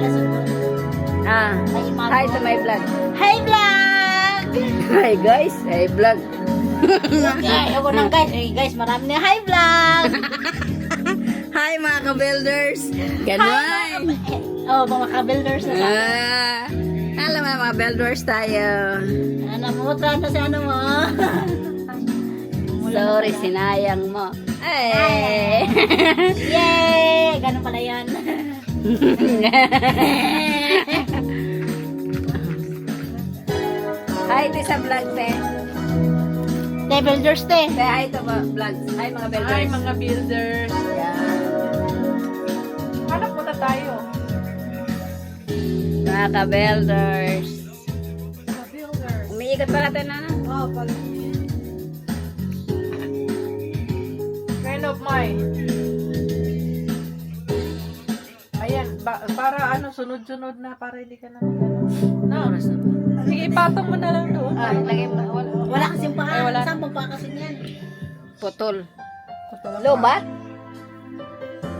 nasunog. Hi to my vlog. Hi vlog! Hi guys, hi vlog. Okay, ako nang guys. Hey guys, marami na hi vlog! Hi mga ka-builders. Ganon. Oh, mga ka-builders na sa Alam mo mga builders tayo. ano mo, trata si ano mo. Sorry, sinayang mo. Ay. Yay! Ganun pala yan. Hi to sa vlog, te. Te, builders te. Te, hi to mga vlogs. Hi mga builders. Hi mga builders. Yan. Hanap muna tayo. Mga ka-builders. Mga builders. Umiikot pa natin na. Oh, pala. Friend of mine. Ayan, para ano, sunod-sunod na, para hindi ka na no. Sige, ipatong mo na lang doon. Lagay mo. Wala kasing paa. Ay, wala. Saan pa paa kasi yan? Putol. Lobat?